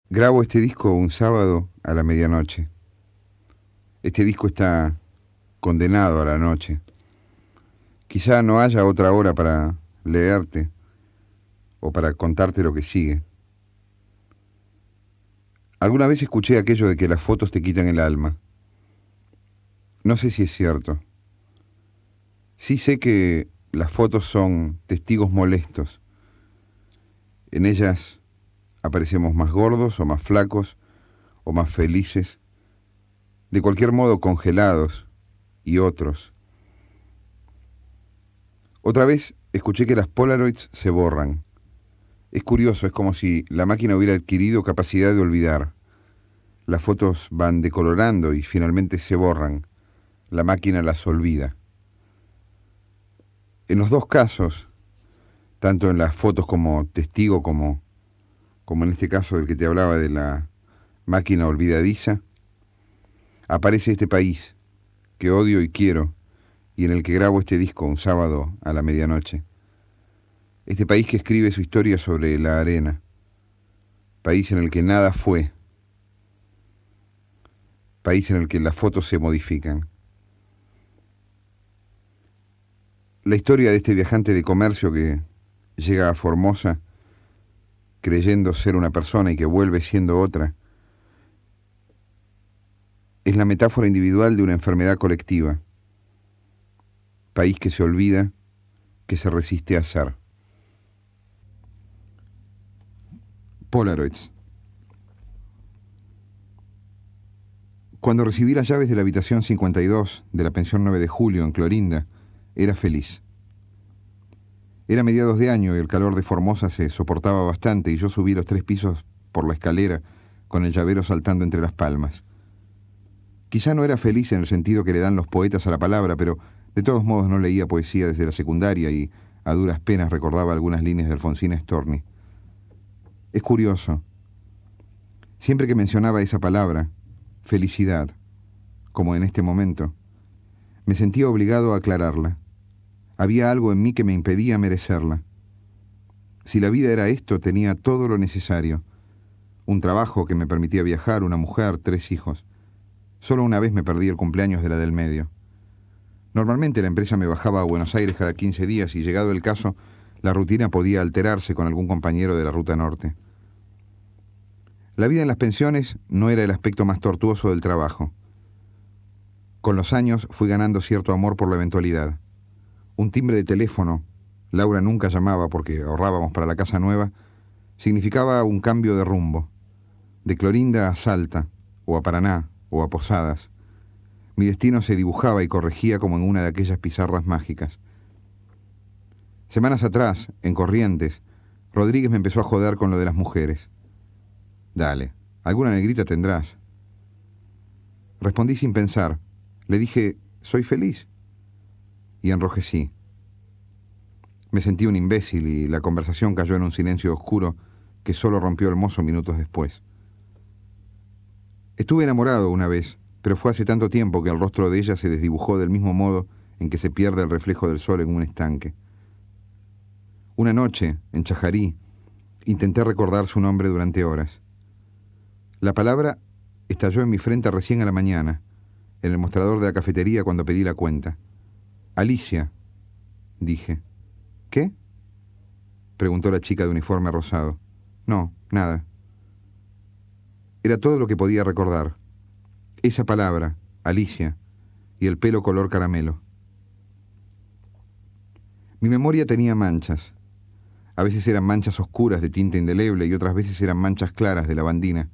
Grabo este disco un sábado a la medianoche. Este disco está condenado a la noche. Quizá no haya otra hora para leerte o para contarte lo que sigue. Alguna vez escuché aquello de que las fotos te quitan el alma. No sé si es cierto. Sí sé que las fotos son testigos molestos. En ellas aparecemos más gordos o más flacos o más felices, de cualquier modo congelados y otros. Otra vez escuché que las Polaroids se borran. Es curioso, es como si la máquina hubiera adquirido capacidad de olvidar. Las fotos van decolorando y finalmente se borran. La máquina las olvida. En los dos casos, tanto en las fotos como testigo como en este caso del que te hablaba de la máquina olvidadiza, aparece este país que odio y quiero y en el que grabo este disco un sábado a la medianoche. Este país que escribe su historia sobre la arena. País en el que nada fue. País en el que las fotos se modifican. La historia de este viajante de comercio que llega a Formosa creyendo ser una persona y que vuelve siendo otra, es la metáfora individual de una enfermedad colectiva. País que se olvida, que se resiste a ser. Polaroids. Cuando recibí las llaves de la habitación 52 de la pensión 9 de julio en Clorinda, era feliz. Era mediados de año y el calor de Formosa se soportaba bastante y yo subí los 3 pisos por la escalera con el llavero saltando entre las palmas. Quizá no era feliz en el sentido que le dan los poetas a la palabra, pero de todos modos no leía poesía desde la secundaria y a duras penas recordaba algunas líneas de Alfonsina Storni. Es curioso. Siempre que mencionaba esa palabra, felicidad, como en este momento, me sentía obligado a aclararla. Había algo en mí que me impedía merecerla. Si la vida era esto, tenía todo lo necesario. Un trabajo que me permitía viajar, una mujer, 3 hijos. Solo una vez me perdí el cumpleaños de la del medio. Normalmente la empresa me bajaba a Buenos Aires cada 15 días y, llegado el caso, la rutina podía alterarse con algún compañero de la ruta norte. La vida en las pensiones no era el aspecto más tortuoso del trabajo. Con los años fui ganando cierto amor por la eventualidad. Un timbre de teléfono, Laura nunca llamaba porque ahorrábamos para la casa nueva, significaba un cambio de rumbo. De Clorinda a Salta, o a Paraná, o a Posadas. Mi destino se dibujaba y corregía como en una de aquellas pizarras mágicas. Semanas atrás, en Corrientes, Rodríguez me empezó a joder con lo de las mujeres. Dale, alguna negrita tendrás. Respondí sin pensar. Le dije, soy feliz. Y enrojecí. Me sentí un imbécil y la conversación cayó en un silencio oscuro que solo rompió el mozo minutos después. Estuve enamorado una vez, pero fue hace tanto tiempo que el rostro de ella se desdibujó del mismo modo en que se pierde el reflejo del sol en un estanque. Una noche, en Chajarí, intenté recordar su nombre durante horas. La palabra estalló en mi frente recién a la mañana, en el mostrador de la cafetería cuando pedí la cuenta. Alicia, dije. ¿Qué? Preguntó la chica de uniforme rosado. No, nada. Era todo lo que podía recordar. Esa palabra, Alicia, y el pelo color caramelo. Mi memoria tenía manchas. A veces eran manchas oscuras de tinta indeleble y otras veces eran manchas claras de lavandina.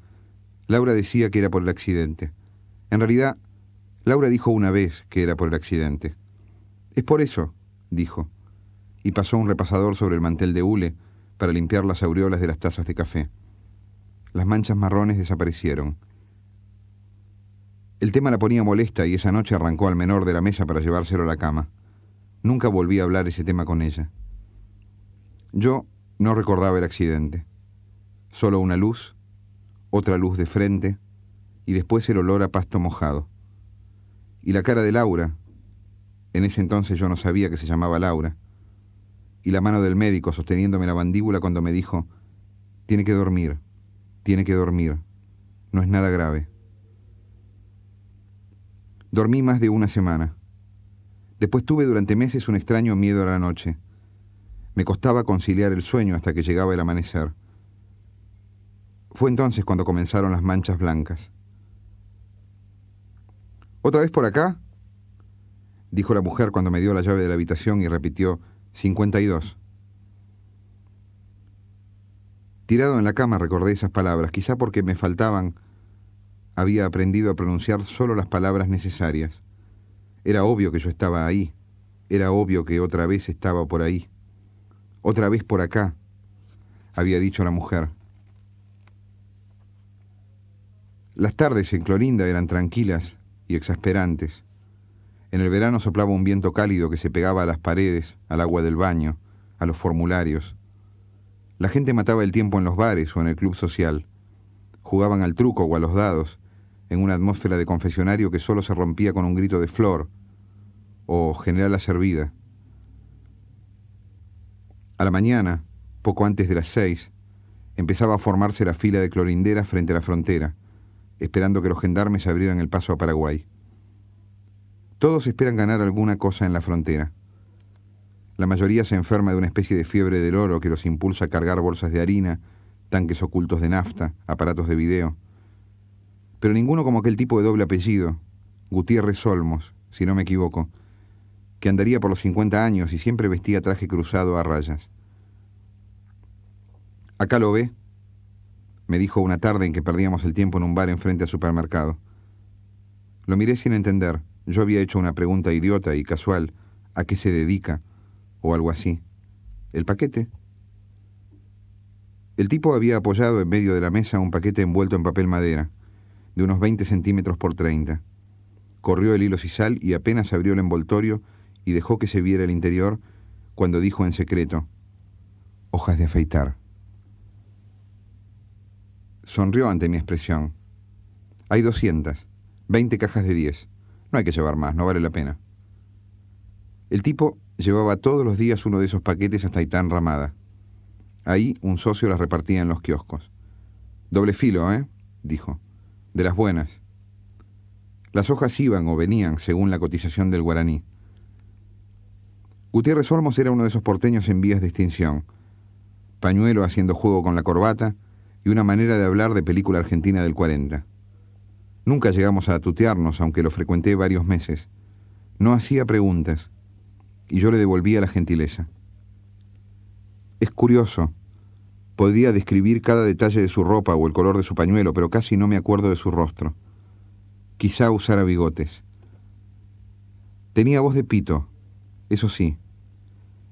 Laura decía que era por el accidente. En realidad, Laura dijo una vez que era por el accidente. Es por eso, dijo, y pasó un repasador sobre el mantel de hule para limpiar las aureolas de las tazas de café. Las manchas marrones desaparecieron. El tema la ponía molesta y esa noche arrancó al menor de la mesa para llevárselo a la cama. Nunca volví a hablar ese tema con ella. Yo no recordaba el accidente. Solo una luz, otra luz de frente y después el olor a pasto mojado. Y la cara de Laura. En ese entonces yo no sabía que se llamaba Laura. Y la mano del médico sosteniéndome la mandíbula cuando me dijo, tiene que dormir. Tiene que dormir. No es nada grave. Dormí más de una semana. Después tuve durante meses un extraño miedo a la noche. Me costaba conciliar el sueño hasta que llegaba el amanecer. Fue entonces cuando comenzaron las manchas blancas. ¿Otra vez por acá?, dijo la mujer cuando me dio la llave de la habitación y repitió 52. Tirado en la cama recordé esas palabras, quizá porque me faltaban. Había aprendido a pronunciar solo las palabras necesarias. Era obvio que yo estaba ahí. Era obvio que otra vez estaba por ahí. Otra vez por acá, había dicho la mujer. Las tardes en Clorinda eran tranquilas y exasperantes. En el verano soplaba un viento cálido que se pegaba a las paredes, al agua del baño, a los formularios. La gente mataba el tiempo en los bares o en el club social. Jugaban al truco o a los dados, en una atmósfera de confesionario que solo se rompía con un grito de Flor o Generala servida. A la mañana, poco antes de las 6, empezaba a formarse la fila de clorinderas frente a la frontera, esperando que los gendarmes abrieran el paso a Paraguay. Todos esperan ganar alguna cosa en la frontera. La mayoría se enferma de una especie de fiebre del oro que los impulsa a cargar bolsas de harina, tanques ocultos de nafta, aparatos de video. Pero ninguno como aquel tipo de doble apellido, Gutiérrez Olmos, si no me equivoco, que andaría por los 50 años y siempre vestía traje cruzado a rayas. «Acá lo ve», me dijo una tarde en que perdíamos el tiempo en un bar enfrente al supermercado. Lo miré sin entender. Yo había hecho una pregunta idiota y casual, ¿a qué se dedica?, o algo así. ¿El paquete? El tipo había apoyado en medio de la mesa un paquete envuelto en papel madera, de unos 20 centímetros por 30. Corrió el hilo sisal y apenas abrió el envoltorio y dejó que se viera el interior cuando dijo en secreto: «Hojas de afeitar». Sonrió ante mi expresión. «Hay 200, 20 cajas de 10. No hay que llevar más, no vale la pena». El tipo llevaba todos los días uno de esos paquetes hasta Itán Ramada. Ahí un socio las repartía en los kioscos. «Doble filo, dijo. «De las buenas». Las hojas iban o venían según la cotización del guaraní. Gutiérrez Olmos era uno de esos porteños en vías de extinción. Pañuelo haciendo juego con la corbata y una manera de hablar de película argentina del 40. Nunca llegamos a tutearnos, aunque lo frecuenté varios meses. No hacía preguntas, y yo le devolvía la gentileza. Es curioso. Podía describir cada detalle de su ropa o el color de su pañuelo, pero casi no me acuerdo de su rostro. Quizá usara bigotes. Tenía voz de pito, eso sí,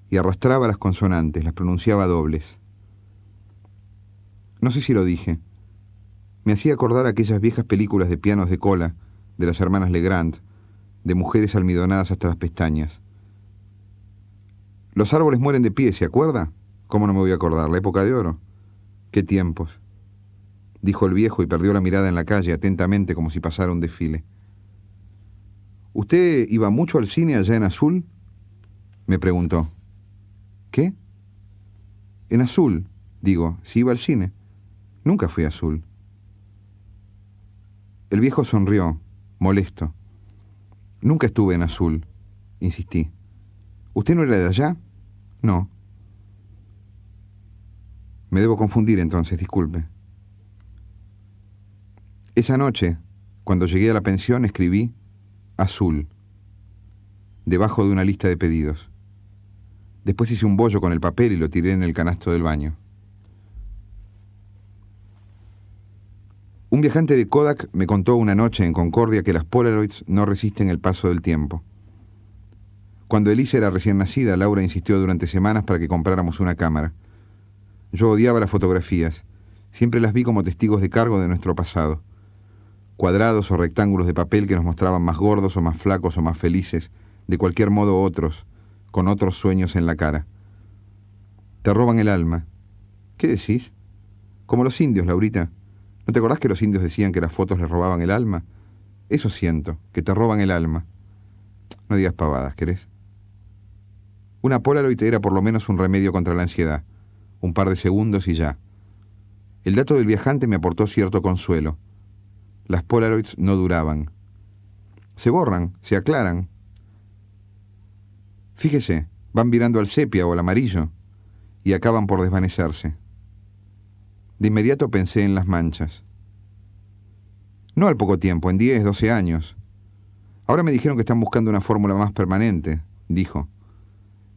y arrastraba las consonantes, las pronunciaba dobles. No sé si lo dije. Me hacía acordar aquellas viejas películas de pianos de cola, de las hermanas Legrand, de mujeres almidonadas hasta las pestañas. Los árboles mueren de pie, ¿se acuerda? ¿Cómo no me voy a acordar? La época de oro. ¡Qué tiempos!, dijo el viejo y perdió la mirada en la calle atentamente como si pasara un desfile. ¿Usted iba mucho al cine allá en Azul?, me preguntó. ¿Qué? En Azul, digo, si iba al cine. Nunca fui a Azul. El viejo sonrió, molesto. Nunca estuve en Azul, insistí. ¿Usted no era de allá? No. Me debo confundir entonces, disculpe. Esa noche, cuando llegué a la pensión, escribí Azul, debajo de una lista de pedidos. Después hice un bollo con el papel y lo tiré en el canasto del baño. Un viajante de Kodak me contó una noche en Concordia que las Polaroids no resisten el paso del tiempo. Cuando Elisa era recién nacida, Laura insistió durante semanas para que compráramos una cámara. Yo odiaba las fotografías. Siempre las vi como testigos de cargo de nuestro pasado. Cuadrados o rectángulos de papel que nos mostraban más gordos o más flacos o más felices, de cualquier modo otros, con otros sueños en la cara. Te roban el alma. ¿Qué decís? Como los indios, Laurita. ¿No te acordás que los indios decían que las fotos les robaban el alma? Eso siento, que te roban el alma. No digas pavadas, ¿querés? Una Polaroid era por lo menos un remedio contra la ansiedad. Un par de segundos y ya. El dato del viajante me aportó cierto consuelo. Las Polaroids no duraban. Se borran, se aclaran. Fíjese, van virando al sepia o al amarillo y acaban por desvanecerse. De inmediato pensé en las manchas. No al poco tiempo, en 10, 12 años. Ahora me dijeron que están buscando una fórmula más permanente, dijo,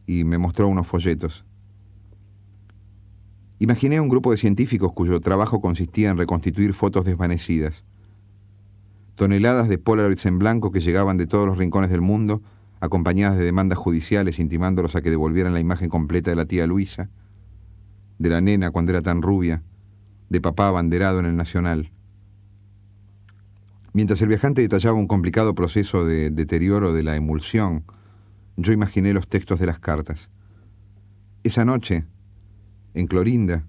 y me mostró unos folletos. Imaginé a un grupo de científicos cuyo trabajo consistía en reconstituir fotos desvanecidas. Toneladas de Polaroids en blanco que llegaban de todos los rincones del mundo, acompañadas de demandas judiciales intimándolos a que devolvieran la imagen completa de la tía Luisa, de la nena cuando era tan rubia, de papá abanderado en el Nacional. Mientras el viajante detallaba un complicado proceso de deterioro de la emulsión, yo imaginé los textos de las cartas. Esa noche, en Clorinda,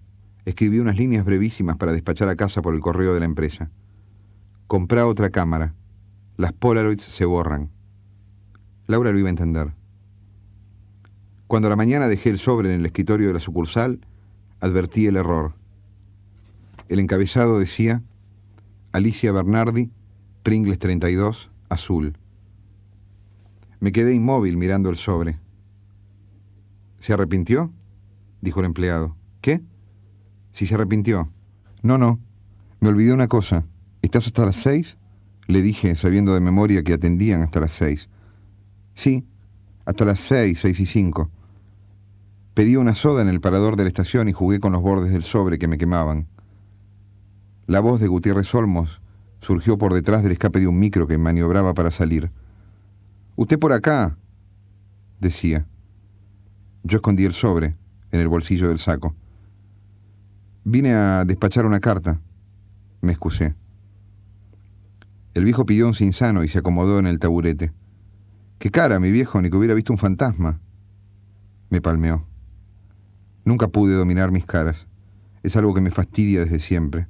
escribí unas líneas brevísimas para despachar a casa por el correo de la empresa. Comprá otra cámara. Las Polaroids se borran. Laura lo iba a entender. Cuando a la mañana dejé el sobre en el escritorio de la sucursal, advertí el error. El encabezado decía: Alicia Bernardi, Pringles 32, azul. Me quedé inmóvil mirando el sobre. ¿Se arrepintió?, dijo el empleado. ¿Qué? Si se arrepintió. No. Me olvidé una cosa. ¿Estás hasta las 6? Le dije, sabiendo de memoria que atendían hasta las 6. Sí, hasta las 6, 6:05. Pedí una soda en el parador de la estación y jugué con los bordes del sobre que me quemaban. La voz de Gutiérrez Olmos surgió por detrás del escape de un micro que maniobraba para salir. «Usted por acá», decía. Yo escondí el sobre en el bolsillo del saco. «Vine a despachar una carta», me excusé. El viejo pidió un cinzano y se acomodó en el taburete. «¡Qué cara, mi viejo, ni que hubiera visto un fantasma!», me palmeó. Nunca pude dominar mis caras. Es algo que me fastidia desde siempre.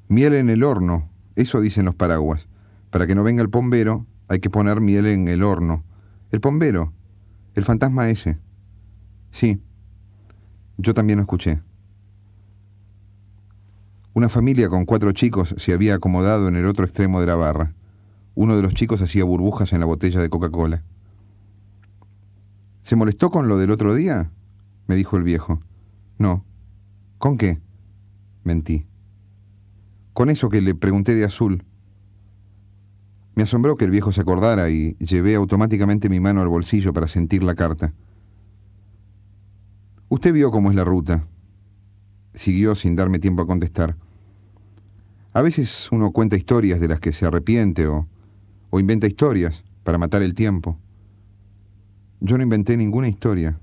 Miel en el horno, eso dicen los paraguas. Para que no venga el pombero, hay que poner miel en el horno. El pombero, el fantasma ese. Sí, yo también lo escuché. Una familia con 4 chicos se había acomodado en el otro extremo de la barra. Uno de los chicos hacía burbujas en la botella de Coca-Cola. ¿Se molestó con lo del otro día?, me dijo el viejo. No. ¿Con qué? Mentí. Con eso que le pregunté de azul. Me asombró que el viejo se acordara y llevé automáticamente mi mano al bolsillo para sentir la carta. Usted vio cómo es la ruta. Siguió sin darme tiempo a contestar. A veces uno cuenta historias de las que se arrepiente o inventa historias para matar el tiempo. Yo no inventé ninguna historia.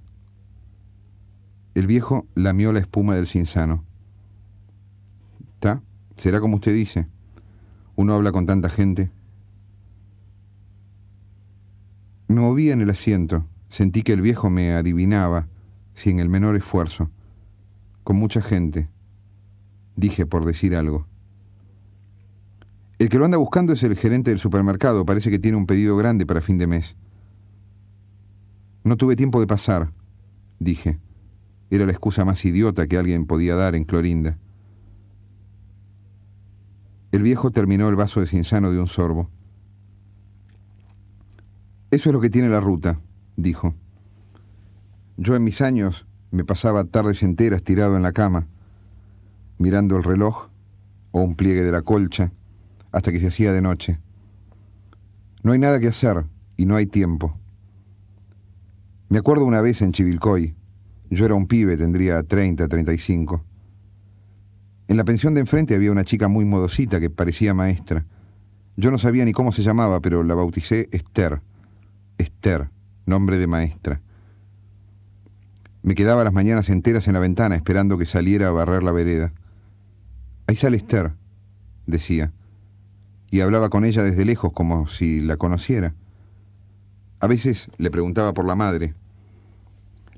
El viejo lamió la espuma del cinzano. ¿Está? ¿Será como usted dice? Uno habla con tanta gente. Me moví en el asiento. Sentí que el viejo me adivinaba, sin el menor esfuerzo. Con mucha gente. Dije por decir algo. El que lo anda buscando es el gerente del supermercado. Parece que tiene un pedido grande para fin de mes. No tuve tiempo de pasar, dije. Era la excusa más idiota que alguien podía dar en Clorinda. El viejo terminó el vaso de cinzano de un sorbo. Eso es lo que tiene la ruta, dijo. Yo en mis años me pasaba tardes enteras tirado en la cama, mirando el reloj o un pliegue de la colcha, hasta que se hacía de noche. No hay nada que hacer y no hay tiempo. Me acuerdo una vez en Chivilcoy. Yo era un pibe, tendría 30, 35. En la pensión de enfrente había una chica muy modosita que parecía maestra. Yo no sabía ni cómo se llamaba, pero la bauticé Esther. Esther, nombre de maestra. Me quedaba las mañanas enteras en la ventana esperando que saliera a barrer la vereda. Ahí sale Esther, decía, y hablaba con ella desde lejos como si la conociera. A veces le preguntaba por la madre.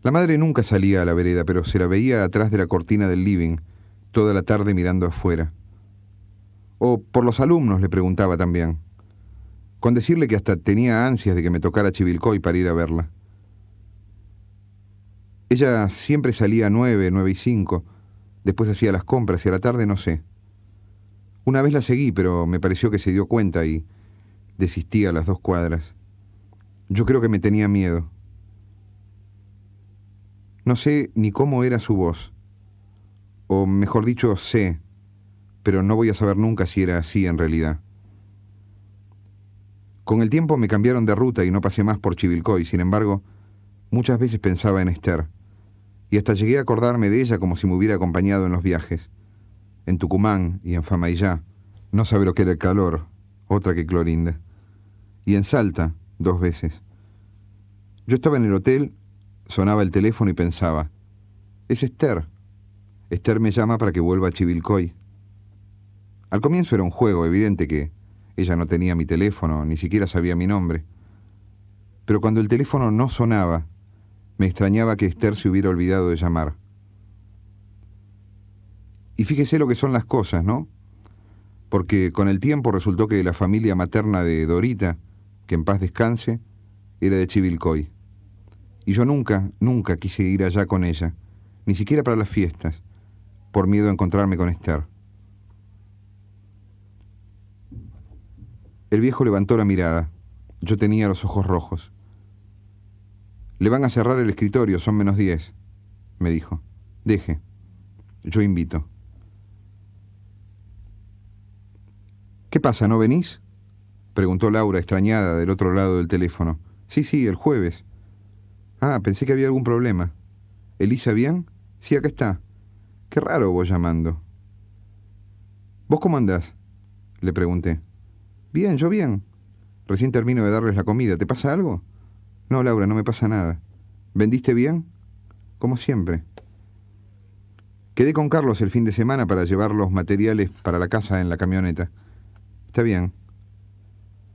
La madre nunca salía a la vereda, pero se la veía atrás de la cortina del living, toda la tarde mirando afuera. O por los alumnos le preguntaba también, con decirle que hasta tenía ansias de que me tocara Chivilcoy para ir a verla. Ella siempre salía a 9, 9:05, Después hacía las compras y a la tarde no sé. Una vez la seguí, pero me pareció que se dio cuenta y desistí a las 2 cuadras. Yo creo que me tenía miedo. No sé ni cómo era su voz. O mejor dicho, sé, pero no voy a saber nunca si era así en realidad. Con el tiempo me cambiaron de ruta y no pasé más por Chivilcoy. Sin embargo, muchas veces pensaba en Esther, y hasta llegué a acordarme de ella como si me hubiera acompañado en los viajes. En Tucumán y en Famaillá, no sabe lo que era el calor, otra que Clorinda. Y en Salta, 2 veces. Yo estaba en el hotel, sonaba el teléfono y pensaba, es Esther. Esther me llama para que vuelva a Chivilcoy. Al comienzo era un juego, evidente que ella no tenía mi teléfono, ni siquiera sabía mi nombre. Pero cuando el teléfono no sonaba, me extrañaba que Esther se hubiera olvidado de llamar. Y fíjese lo que son las cosas, ¿no? Porque con el tiempo resultó que la familia materna de Dorita, que en paz descanse, era de Chivilcoy. Y yo nunca quise ir allá con ella, ni siquiera para las fiestas, por miedo a encontrarme con Esther. El viejo levantó la mirada. Yo tenía los ojos rojos. Le van a cerrar el escritorio, son -10, me dijo. Deje. Yo invito. ¿Qué pasa, no venís? Preguntó Laura, extrañada, del otro lado del teléfono. Sí, el jueves. Ah, pensé que había algún problema. ¿Elisa bien? Sí, acá está. Qué raro vos llamando. ¿Vos cómo andás? Le pregunté. Bien, yo bien. Recién termino de darles la comida. ¿Te pasa algo? No, Laura, no me pasa nada. ¿Vendiste bien? Como siempre. Quedé con Carlos el fin de semana para llevar los materiales para la casa en la camioneta. Está bien.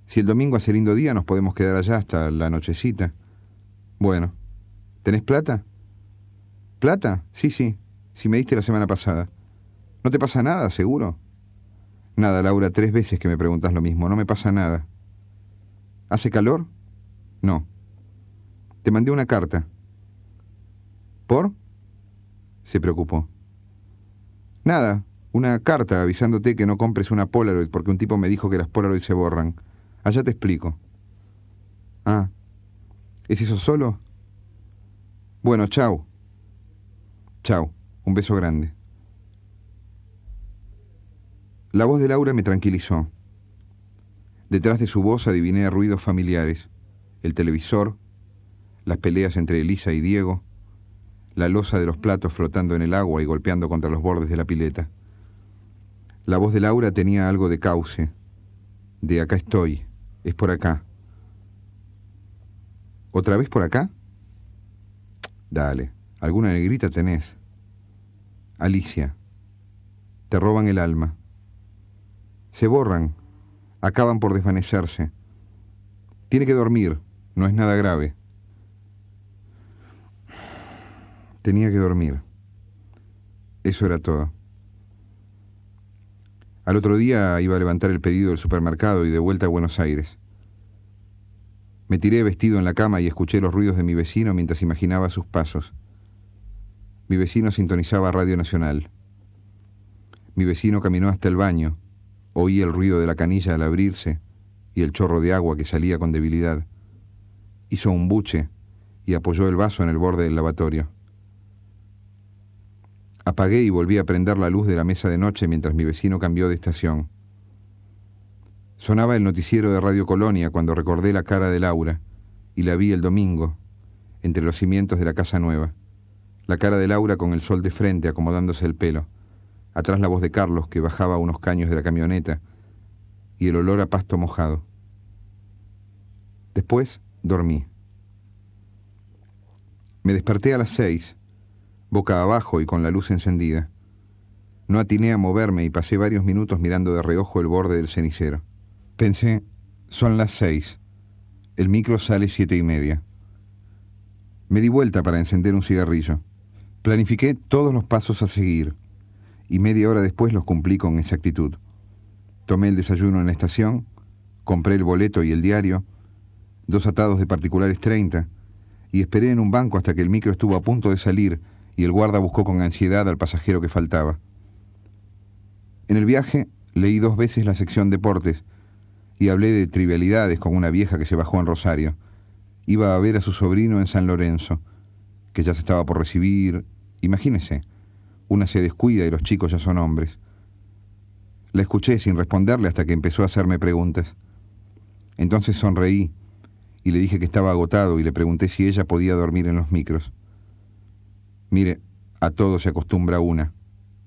Si el domingo hace lindo día, nos podemos quedar allá hasta la nochecita. Bueno. ¿Tenés plata? ¿Plata? Sí. Si me diste la semana pasada. ¿No te pasa nada, seguro? Nada, Laura, 3 veces que me preguntas lo mismo. No me pasa nada. ¿Hace calor? No. Te mandé una carta. ¿Por? Se preocupó. Nada, una carta avisándote que no compres una Polaroid porque un tipo me dijo que las Polaroid se borran. Allá te explico. Ah, ¿es eso solo? Bueno, chau. Chau, un beso grande. La voz de Laura me tranquilizó. Detrás de su voz adiviné ruidos familiares. El televisor, las peleas entre Elisa y Diego, la loza de los platos flotando en el agua y golpeando contra los bordes de la pileta. La voz de Laura tenía algo de cauce, de acá estoy, es por acá. ¿Otra vez por acá? Dale, alguna negrita tenés. Alicia, te roban el alma. Se borran, acaban por desvanecerse. Tiene que dormir, no es nada grave. Tenía que dormir. Eso era todo. Al otro día iba a levantar el pedido del supermercado y de vuelta a Buenos Aires. Me tiré vestido en la cama y escuché los ruidos de mi vecino mientras imaginaba sus pasos. Mi vecino sintonizaba Radio Nacional. Mi vecino caminó hasta el baño. Oí el ruido de la canilla al abrirse y el chorro de agua que salía con debilidad. Hizo un buche y apoyó el vaso en el borde del lavatorio. Apagué y volví a prender la luz de la mesa de noche mientras mi vecino cambió de estación. Sonaba el noticiero de Radio Colonia cuando recordé la cara de Laura y la vi el domingo, entre los cimientos de la casa nueva. La cara de Laura con el sol de frente acomodándose el pelo. Atrás la voz de Carlos que bajaba unos caños de la camioneta y el olor a pasto mojado. Después dormí. Me desperté a las 6, boca abajo y con la luz encendida. No atiné a moverme y pasé varios minutos mirando de reojo el borde del cenicero. Pensé, son las 6. El micro sale 7:30. Me di vuelta para encender un cigarrillo. Planifiqué todos los pasos a seguir y media hora después los cumplí con exactitud. Tomé el desayuno en la estación, compré el boleto y el diario, 2 atados de particulares 30, y esperé en un banco hasta que el micro estuvo a punto de salir y el guarda buscó con ansiedad al pasajero que faltaba. En el viaje leí 2 veces la sección deportes y hablé de trivialidades con una vieja que se bajó en Rosario. Iba a ver a su sobrino en San Lorenzo, que ya se estaba por recibir. Imagínese, una se descuida y los chicos ya son hombres. La escuché sin responderle hasta que empezó a hacerme preguntas. Entonces sonreí y le dije que estaba agotado y le pregunté si ella podía dormir en los micros. «Mire, a todo se acostumbra una»,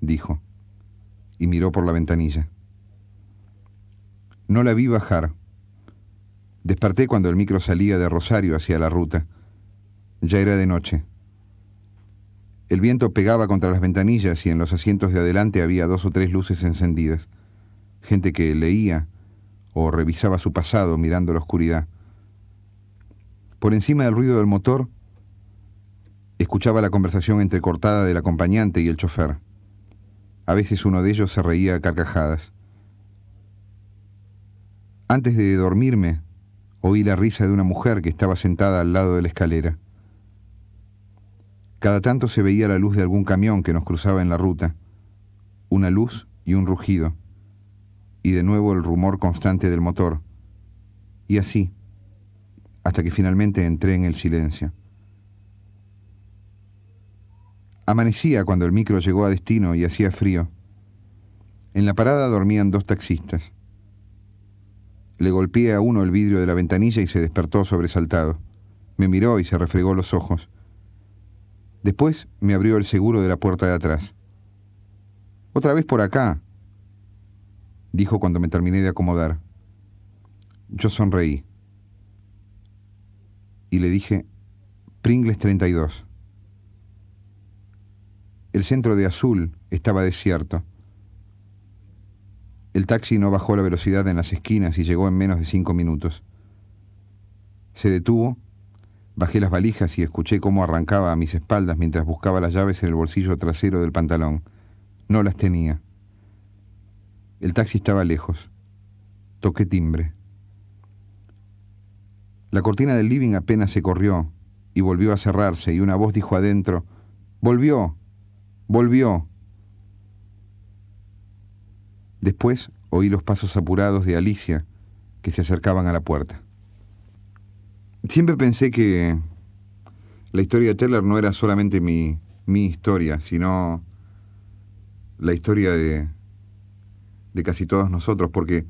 dijo, y miró por la ventanilla. No la vi bajar. Desperté cuando el micro salía de Rosario hacia la ruta. Ya era de noche. El viento pegaba contra las ventanillas y en los asientos de adelante había 2 o 3 luces encendidas. Gente que leía o revisaba su pasado mirando la oscuridad. Por encima del ruido del motor, escuchaba la conversación entrecortada del acompañante y el chofer. A veces uno de ellos se reía a carcajadas. Antes de dormirme, oí la risa de una mujer que estaba sentada al lado de la escalera. Cada tanto se veía la luz de algún camión que nos cruzaba en la ruta, una luz y un rugido, y de nuevo el rumor constante del motor, y así, hasta que finalmente entré en el silencio. Amanecía cuando el micro llegó a destino y hacía frío. En la parada dormían 2 taxistas. Le golpeé a uno el vidrio de la ventanilla y se despertó sobresaltado. Me miró y se refregó los ojos. Después me abrió el seguro de la puerta de atrás. «Otra vez por acá», dijo cuando me terminé de acomodar. Yo sonreí. Y le dije, «Pringles 32». El centro de Azul estaba desierto. El taxi no bajó la velocidad en las esquinas y llegó en menos de 5 minutos. Se detuvo, bajé las valijas y escuché cómo arrancaba a mis espaldas mientras buscaba las llaves en el bolsillo trasero del pantalón. No las tenía. El taxi estaba lejos. Toqué timbre. La cortina del living apenas se corrió y volvió a cerrarse y una voz dijo adentro, «¡Volvió! ¡Volvió!». Después oí los pasos apurados de Alicia, que se acercaban a la puerta. Siempre pensé que la historia de Teller no era solamente mi historia, sino la historia de casi todos nosotros, porque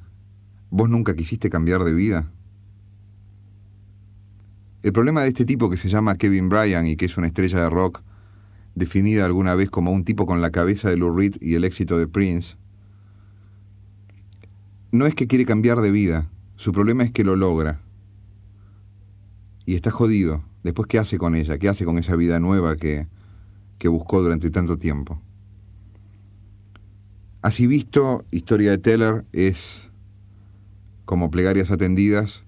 vos nunca quisiste cambiar de vida. El problema de este tipo que se llama Kevin Bryant y que es una estrella de rock, definida alguna vez como un tipo con la cabeza de Lou Reed y el éxito de Prince, no es que quiere cambiar de vida, su problema es que lo logra. Y está jodido. Después, ¿qué hace con ella? ¿Qué hace con esa vida nueva que buscó durante tanto tiempo? Así visto, Historia de Teller es, como Plegarias Atendidas,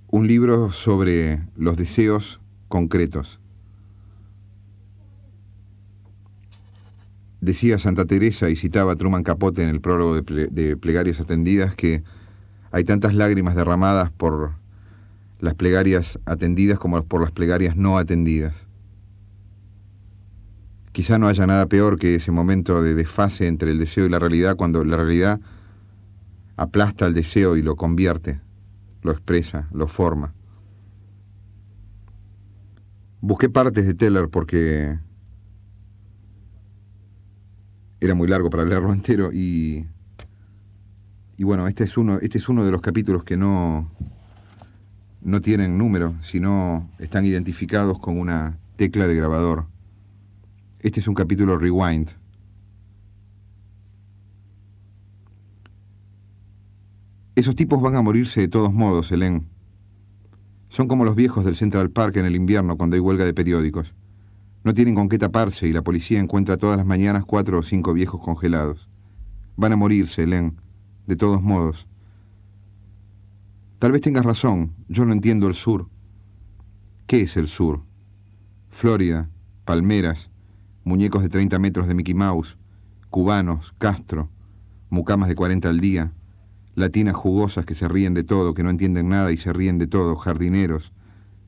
un libro sobre los deseos concretos. Decía Santa Teresa y citaba a Truman Capote en el prólogo de Plegarias Atendidas que hay tantas lágrimas derramadas por las plegarias atendidas como por las plegarias no atendidas. Quizá no haya nada peor que ese momento de desfase entre el deseo y la realidad, cuando la realidad aplasta al deseo y lo convierte, lo expresa, lo forma. Busqué partes de Teller porque era muy largo para leerlo entero y bueno, este es uno de los capítulos que no tienen número, sino están identificados con una tecla de grabador. Este es un capítulo rewind. Esos tipos van a morirse de todos modos, Helen. Son como los viejos del Central Park en el invierno cuando hay huelga de periódicos. No tienen con qué taparse y la policía encuentra todas las mañanas 4 o 5 viejos congelados. Van a morirse, Helen, de todos modos. Tal vez tengas razón, yo no entiendo el sur. ¿Qué es el sur? Florida, palmeras, muñecos de 30 metros de Mickey Mouse, cubanos, Castro, mucamas de 40 al día, latinas jugosas que se ríen de todo, que no entienden nada y se ríen de todo, jardineros.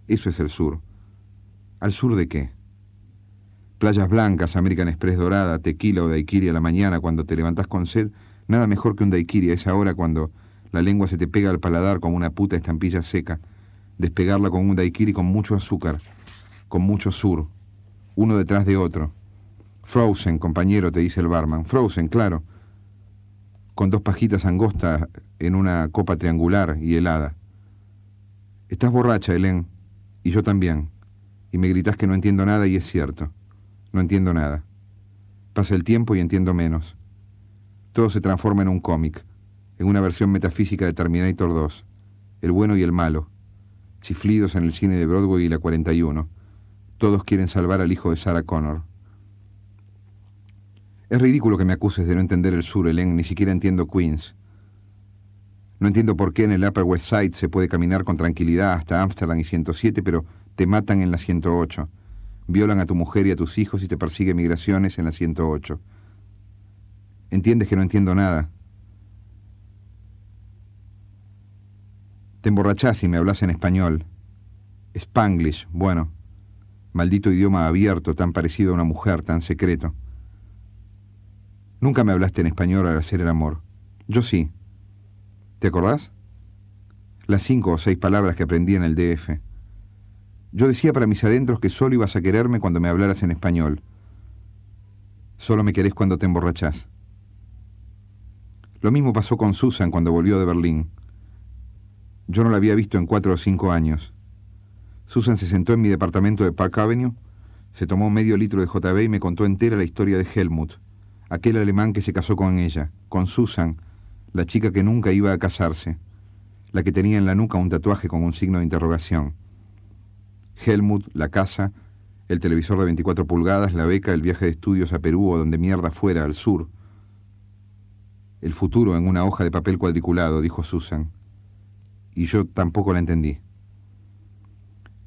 Eso es el sur. ¿Al sur de qué? Playas blancas, American Express dorada, tequila o daiquiri a la mañana cuando te levantás con sed, nada mejor que un daiquiri a esa hora cuando la lengua se te pega al paladar como una puta estampilla seca. Despegarla con un daiquiri con mucho azúcar, con mucho sur, uno detrás de otro. Frozen, compañero, te dice el barman. Frozen, claro. Con 2 pajitas angostas en una copa triangular y helada. Estás borracha, Helen, y yo también. Y me gritás que no entiendo nada y es cierto. No entiendo nada. Pasa el tiempo y entiendo menos. Todo se transforma en un cómic, en una versión metafísica de Terminator 2. El bueno y el malo. Chiflidos en el cine de Broadway y la 41. Todos quieren salvar al hijo de Sarah Connor. Es ridículo que me acuses de no entender el sur, Helen. Ni siquiera entiendo Queens. No entiendo por qué en el Upper West Side se puede caminar con tranquilidad hasta Amsterdam y 107, pero te matan en la 108. Violan a tu mujer y a tus hijos y te persiguen migraciones en la 108. ¿Entiendes que no entiendo nada? Te emborrachás y me hablas en español. Spanglish, bueno. Maldito idioma abierto, tan parecido a una mujer, tan secreto. Nunca me hablaste en español al hacer el amor. Yo sí. ¿Te acordás? Las 5 o 6 palabras que aprendí en el DF. Yo decía para mis adentros que solo ibas a quererme cuando me hablaras en español. Solo me querés cuando te emborrachás. Lo mismo pasó con Susan cuando volvió de Berlín. Yo no la había visto en 4 o 5 años. Susan se sentó en mi departamento de Park Avenue, se tomó medio litro de JB y me contó entera la historia de Helmut, aquel alemán que se casó con ella, con Susan, la chica que nunca iba a casarse, la que tenía en la nuca un tatuaje con un signo de interrogación. Helmut, la casa, el televisor de 24 pulgadas, la beca, el viaje de estudios a Perú o donde mierda fuera, al sur. El futuro en una hoja de papel cuadriculado, dijo Susan. Y yo tampoco la entendí.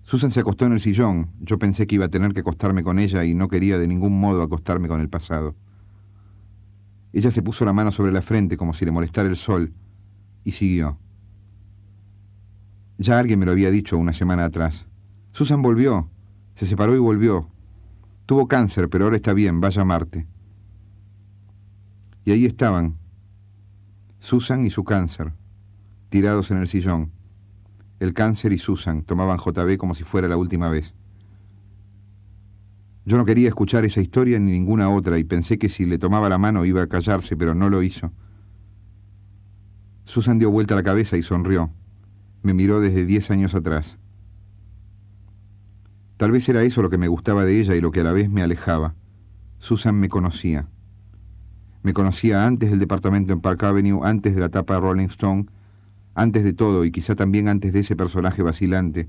Susan se acostó en el sillón. Yo pensé que iba a tener que acostarme con ella y no quería de ningún modo acostarme con el pasado. Ella se puso la mano sobre la frente como si le molestara el sol y siguió. Ya alguien me lo había dicho una semana atrás. Susan volvió, se separó y volvió. Tuvo cáncer, pero ahora está bien, vaya a Marte. Y ahí estaban, Susan y su cáncer, tirados en el sillón. El cáncer y Susan tomaban JB como si fuera la última vez. Yo no quería escuchar esa historia ni ninguna otra y pensé que si le tomaba la mano iba a callarse, pero no lo hizo. Susan dio vuelta la cabeza y sonrió. Me miró desde 10 años atrás. Tal vez era eso lo que me gustaba de ella y lo que a la vez me alejaba. Susan me conocía. Me conocía antes del departamento en Park Avenue, antes de la tapa de Rolling Stone, antes de todo y quizá también antes de ese personaje vacilante,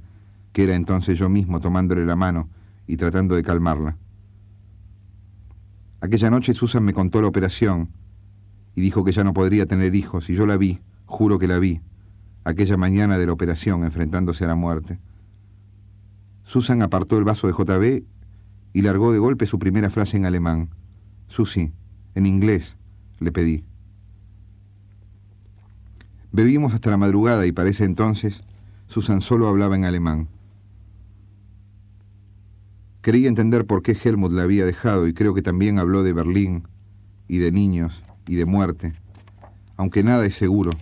que era entonces yo mismo tomándole la mano y tratando de calmarla. Aquella noche Susan me contó la operación y dijo que ya no podría tener hijos, y yo la vi, juro que la vi, aquella mañana de la operación enfrentándose a la muerte. Susan apartó el vaso de JB y largó de golpe su primera frase en alemán. Susi, en inglés, le pedí. Bebimos hasta la madrugada y para ese entonces Susan solo hablaba en alemán. Creí entender por qué Helmut la había dejado y creo que también habló de Berlín y de niños y de muerte, aunque nada es seguro,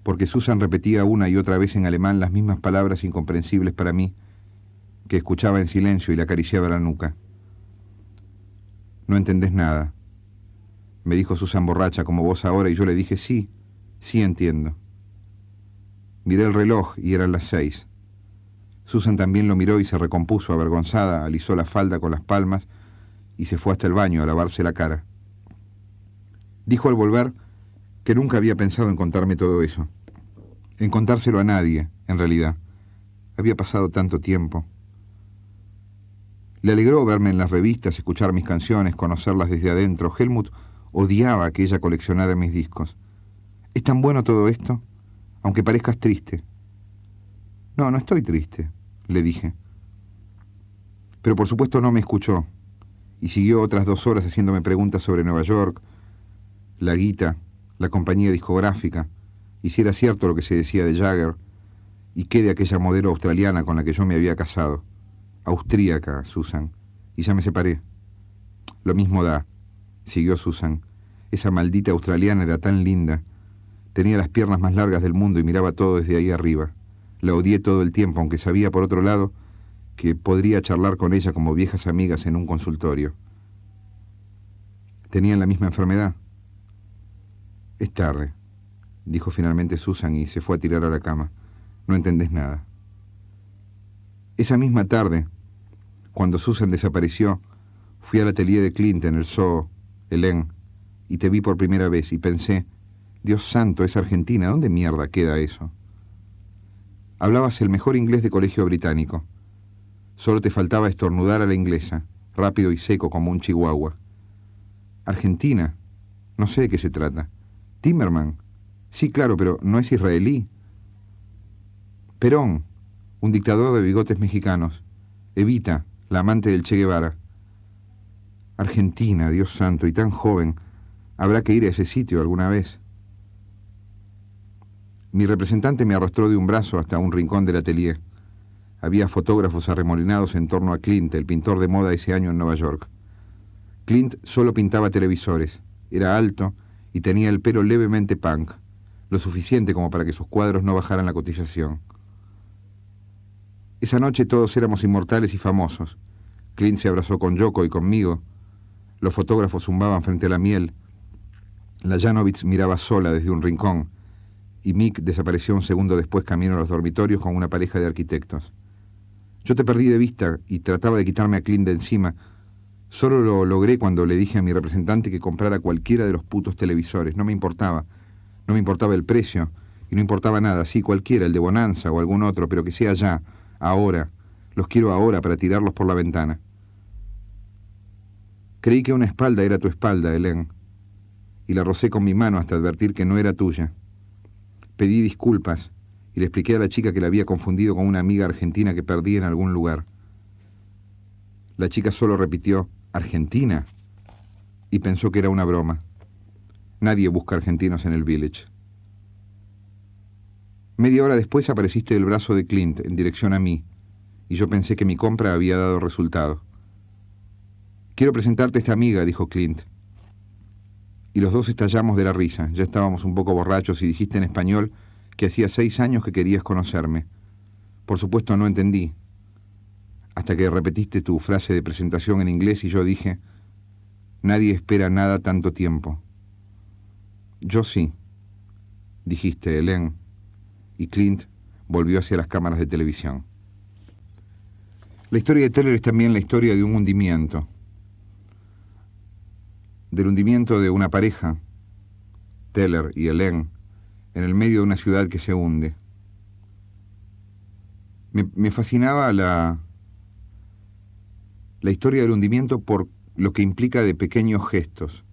porque Susan repetía una y otra vez en alemán las mismas palabras incomprensibles para mí, que escuchaba en silencio y le acariciaba la nuca. No entendés nada, me dijo Susan borracha como vos ahora, y yo le dije sí entiendo. Miré el reloj y eran las 6. Susan también lo miró y se recompuso avergonzada, alisó la falda con las palmas y se fue hasta el baño a lavarse la cara. Dijo al volver que nunca había pensado en contarme todo eso, en contárselo a nadie, en realidad. Había pasado tanto tiempo. Le alegró verme en las revistas, escuchar mis canciones, conocerlas desde adentro. Helmut odiaba que ella coleccionara mis discos. ¿Es tan bueno todo esto? Aunque parezcas triste. No estoy triste, le dije. Pero por supuesto no me escuchó, y siguió otras 2 horas haciéndome preguntas sobre Nueva York, la guita, la compañía discográfica, y si era cierto lo que se decía de Jagger, y qué de aquella modelo australiana con la que yo me había casado. Austríaca, Susan, y ya me separé. Lo mismo da, siguió Susan. Esa maldita australiana era tan linda. Tenía las piernas más largas del mundo y miraba todo desde ahí arriba. La odié todo el tiempo, aunque sabía, por otro lado, que podría charlar con ella como viejas amigas en un consultorio. ¿Tenían la misma enfermedad? Es tarde, dijo finalmente Susan y se fue a tirar a la cama. No entendés nada. Esa misma tarde, cuando Susan desapareció, fui al atelier de Clint en el Zoo, Hélène, y te vi por primera vez y pensé, Dios santo, es Argentina, ¿dónde mierda queda eso? Hablabas el mejor inglés de colegio británico. Solo te faltaba estornudar a la inglesa, rápido y seco como un chihuahua. Argentina, no sé de qué se trata. Timerman, sí, claro, pero no es israelí. Perón, un dictador de bigotes mexicanos. Evita, la amante del Che Guevara. Argentina, Dios santo, y tan joven. Habrá que ir a ese sitio alguna vez. Mi representante me arrastró de un brazo hasta un rincón del atelier. Había fotógrafos arremolinados en torno a Clint, el pintor de moda ese año en Nueva York. Clint solo pintaba televisores. Era alto y tenía el pelo levemente punk, lo suficiente como para que sus cuadros no bajaran la cotización. Esa noche todos éramos inmortales y famosos. Clint se abrazó con Yoko y conmigo. Los fotógrafos zumbaban frente a la miel. La Janowitz miraba sola desde un rincón y Mick desapareció un segundo después camino a los dormitorios con una pareja de arquitectos. Yo te perdí de vista y trataba de quitarme a Clint de encima. Solo lo logré cuando le dije a mi representante que comprara cualquiera de los putos televisores. No me importaba. No me importaba el precio y no importaba nada. Sí, cualquiera, el de Bonanza o algún otro, pero que sea ya, ahora. Los quiero ahora para tirarlos por la ventana. Creí que una espalda era tu espalda, Hélène, y la rocé con mi mano hasta advertir que no era tuya. Pedí disculpas y le expliqué a la chica que la había confundido con una amiga argentina que perdí en algún lugar. La chica solo repitió, ¿Argentina? Y pensó que era una broma. Nadie busca argentinos en el Village. Media hora después apareciste del brazo de Clint en dirección a mí, y yo pensé que mi compra había dado resultado. Quiero presentarte a esta amiga, dijo Clint. Y los dos estallamos de la risa. Ya estábamos un poco borrachos y dijiste en español que hacía 6 años que querías conocerme. Por supuesto no entendí, hasta que repetiste tu frase de presentación en inglés y yo dije, nadie espera nada tanto tiempo. Yo sí, dijiste, Hélène, y Clint volvió hacia las cámaras de televisión. La historia de Teller es también la historia de un hundimiento. Del hundimiento de una pareja, Teller y Hélène, en el medio de una ciudad que se hunde. Me fascinaba la historia del hundimiento por lo que implica de pequeños gestos.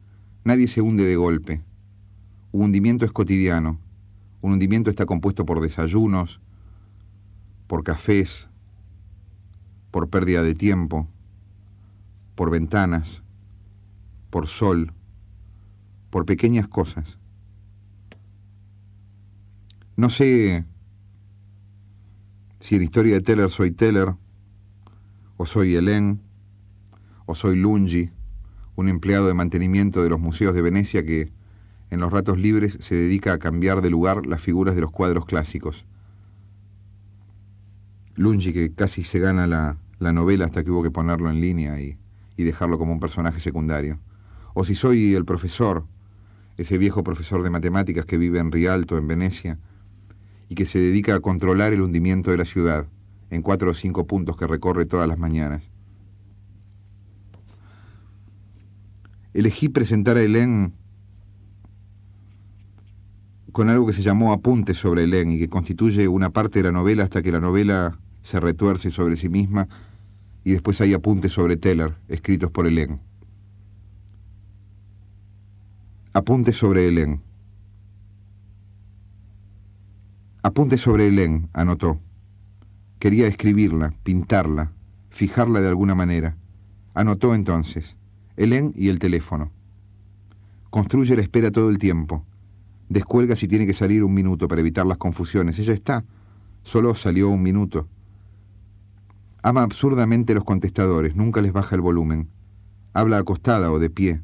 Nadie se hunde de golpe. Un hundimiento es cotidiano. Un hundimiento está compuesto por desayunos, por cafés, por pérdida de tiempo, por ventanas, por sol, por pequeñas cosas. No sé si en la historia de Teller soy Teller, o soy Hélène, o soy Lungi, un empleado de mantenimiento de los museos de Venecia que en los ratos libres se dedica a cambiar de lugar las figuras de los cuadros clásicos. Lungi que casi se gana la novela hasta que hubo que ponerlo en línea y dejarlo como un personaje secundario. O si soy el profesor, ese viejo profesor de matemáticas que vive en Rialto, en Venecia, y que se dedica a controlar el hundimiento de la ciudad en 4 o 5 puntos que recorre todas las mañanas. Elegí presentar a Hélène con algo que se llamó Apuntes sobre Hélène y que constituye una parte de la novela hasta que la novela se retuerce sobre sí misma y después hay apuntes sobre Teller, escritos por Hélène. Apuntes sobre Hélène. Apuntes sobre Hélène, anotó. Quería escribirla, pintarla, fijarla de alguna manera. Anotó entonces. Hélène y el teléfono. Construye la espera todo el tiempo. Descuelga si tiene que salir 1 minuto para evitar las confusiones. Ella está. Solo salió 1 minuto. Ama absurdamente los contestadores. Nunca les baja el volumen. Habla acostada o de pie,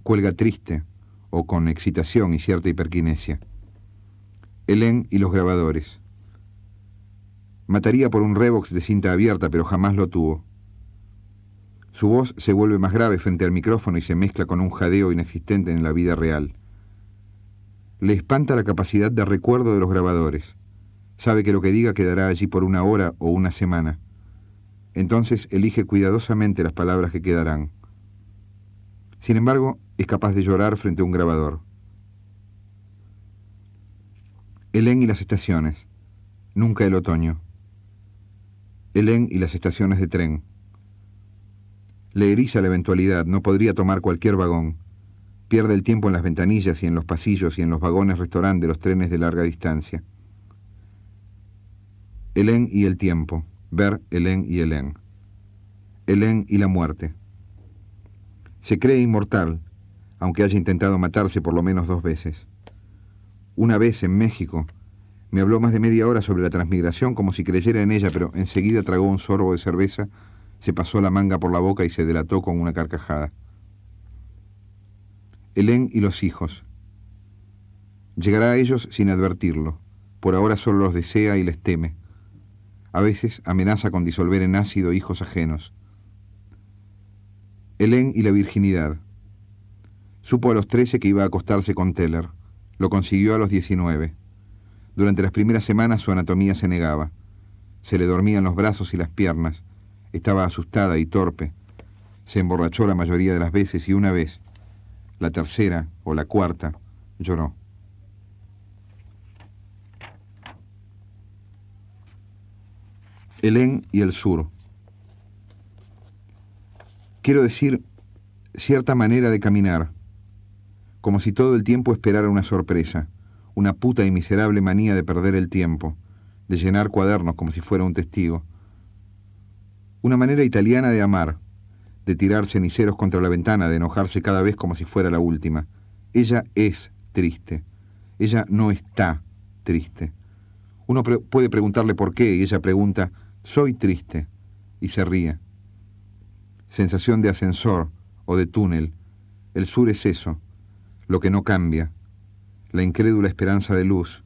cuelga triste o con excitación y cierta hiperquinesia. Hélène y los grabadores. Mataría por un Revox de cinta abierta, pero jamás lo tuvo. Su voz se vuelve más grave frente al micrófono y se mezcla con un jadeo inexistente en la vida real. Le espanta la capacidad de recuerdo de los grabadores. Sabe que lo que diga quedará allí por una hora o una semana. Entonces elige cuidadosamente las palabras que quedarán. Sin embargo, es capaz de llorar frente a un grabador. Hélène y las estaciones. Nunca el otoño. Hélène y las estaciones de tren. Le eriza la eventualidad, no podría tomar cualquier vagón. Pierde el tiempo en las ventanillas y en los pasillos y en los vagones restaurant de los trenes de larga distancia. Hélène y el tiempo. Ver Hélène y Hélène. Hélène y la muerte. Se cree inmortal, aunque haya intentado matarse por lo menos 2 veces. Una vez en México, me habló más de media hora sobre la transmigración como si creyera en ella, pero enseguida tragó un sorbo de cerveza, se pasó la manga por la boca y se delató con una carcajada. Hélène y los hijos. Llegará a ellos sin advertirlo. Por ahora solo los desea y les teme. A veces amenaza con disolver en ácido hijos ajenos. Hélène y la virginidad. Supo a los 13 que iba a acostarse con Teller. Lo consiguió a los 19. Durante las primeras semanas su anatomía se negaba. Se le dormían los brazos y las piernas. Estaba asustada y torpe. Se emborrachó la mayoría de las veces y una vez, la tercera o la cuarta, lloró. Hélène y el sur. Quiero decir, cierta manera de caminar, como si todo el tiempo esperara una sorpresa, una puta y miserable manía de perder el tiempo, de llenar cuadernos como si fuera un testigo. Una manera italiana de amar, de tirar ceniceros contra la ventana, de enojarse cada vez como si fuera la última. Ella es triste. Ella no está triste. Uno puede preguntarle por qué, y ella pregunta, «Soy triste», y se ríe. Sensación de ascensor o de túnel. El sur es eso, lo que no cambia. La incrédula esperanza de luz.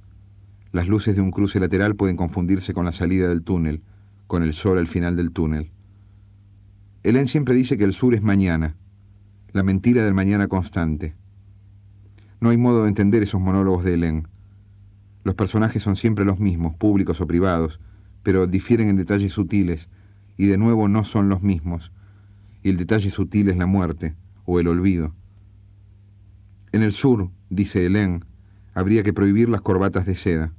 Las luces de un cruce lateral pueden confundirse con la salida del túnel, con el sol al final del túnel. Hélène siempre dice que el sur es mañana, la mentira del mañana constante. No hay modo de entender esos monólogos de Hélène. Los personajes son siempre los mismos, públicos o privados, pero difieren en detalles sutiles, y de nuevo no son los mismos, y el detalle sutil es la muerte o el olvido. En el sur, dice Hélène, habría que prohibir las corbatas de seda.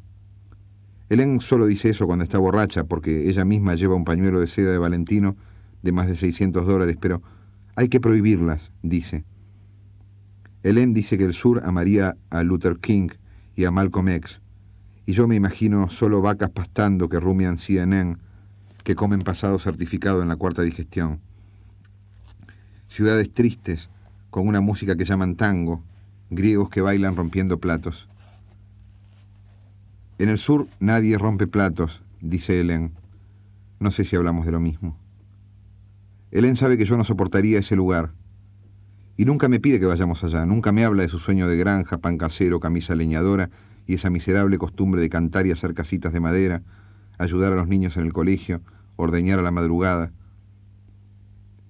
Hélène solo dice eso cuando está borracha, porque ella misma lleva un pañuelo de seda de Valentino de más de $600, pero hay que prohibirlas, dice. Hélène dice que el sur amaría a Luther King y a Malcolm X, y yo me imagino solo vacas pastando que rumian CNN, que comen pasado certificado en la 4ª digestión. Ciudades tristes, con una música que llaman tango, griegos que bailan rompiendo platos. En el sur nadie rompe platos, dice Hélène. No sé si hablamos de lo mismo. Hélène sabe que yo no soportaría ese lugar. Y nunca me pide que vayamos allá, nunca me habla de su sueño de granja, pan casero, camisa leñadora y esa miserable costumbre de cantar y hacer casitas de madera, ayudar a los niños en el colegio, ordeñar a la madrugada.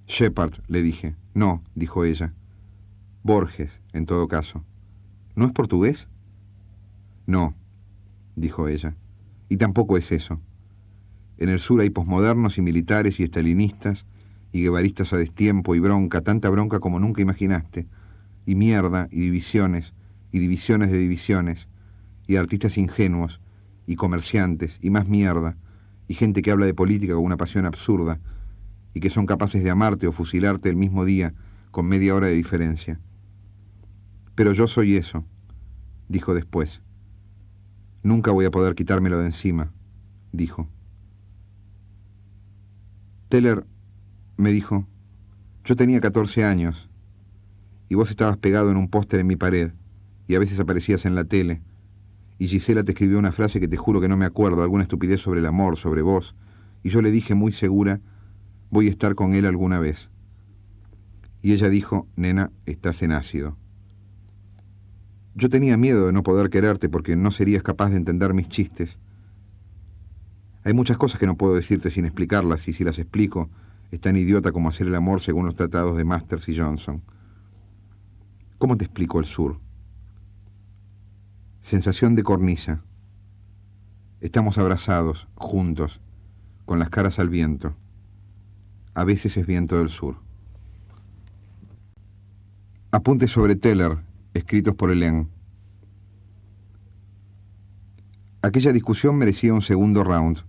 Shepard, le dije. No, dijo ella. Borges, en todo caso. ¿No es portugués? No, dijo ella. Y tampoco es eso. En el sur hay posmodernos y militares y estalinistas y guevaristas a destiempo y bronca, tanta bronca como nunca imaginaste, y mierda y divisiones de divisiones, y artistas ingenuos y comerciantes y más mierda, y gente que habla de política con una pasión absurda y que son capaces de amarte o fusilarte el mismo día con media hora de diferencia. Pero yo soy eso, dijo después. Nunca voy a poder quitármelo de encima, dijo. Teller me dijo, yo tenía 14 años y vos estabas pegado en un póster en mi pared y a veces aparecías en la tele y Gisela te escribió una frase que te juro que no me acuerdo, alguna estupidez sobre el amor, sobre vos, y yo le dije muy segura, voy a estar con él alguna vez. y ella dijo: «Nena, estás en ácido». Yo tenía miedo de no poder quererte porque no serías capaz de entender mis chistes. Hay muchas cosas que no puedo decirte sin explicarlas, y si las explico, es tan idiota como hacer el amor según los tratados de Masters y Johnson. ¿Cómo te explico el sur? Sensación de cornisa. Estamos abrazados, juntos, con las caras al viento. A veces es viento del sur. Apuntes sobre Teller, escritos por Hélène. Aquella discusión merecía un segundo round.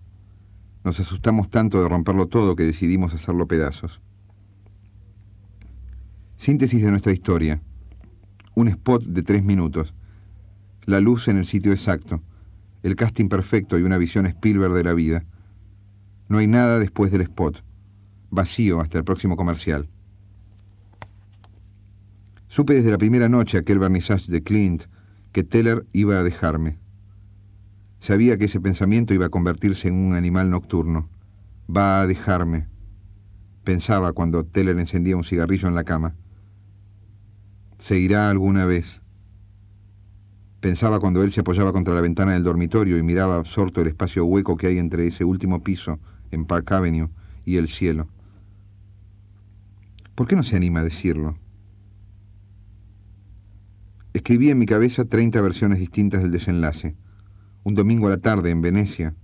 Nos asustamos tanto de romperlo todo que decidimos hacerlo pedazos. Síntesis de nuestra historia. Un spot de 3 minutos. La luz en el sitio exacto. El casting perfecto y una visión Spielberg de la vida. No hay nada después del spot. Vacío hasta el próximo comercial. Supe desde la primera noche, aquel vernissage de Clint, que Teller iba a dejarme. Sabía que ese pensamiento iba a convertirse en un animal nocturno. Va a dejarme, pensaba cuando Teller encendía un cigarrillo en la cama. ¿Se irá alguna vez? Pensaba cuando él se apoyaba contra la ventana del dormitorio y miraba absorto el espacio hueco que hay entre ese último piso en Park Avenue y el cielo. ¿Por qué no se anima a decirlo? Escribí en mi cabeza 30 versiones distintas del desenlace. Un domingo a la tarde, en Venecia,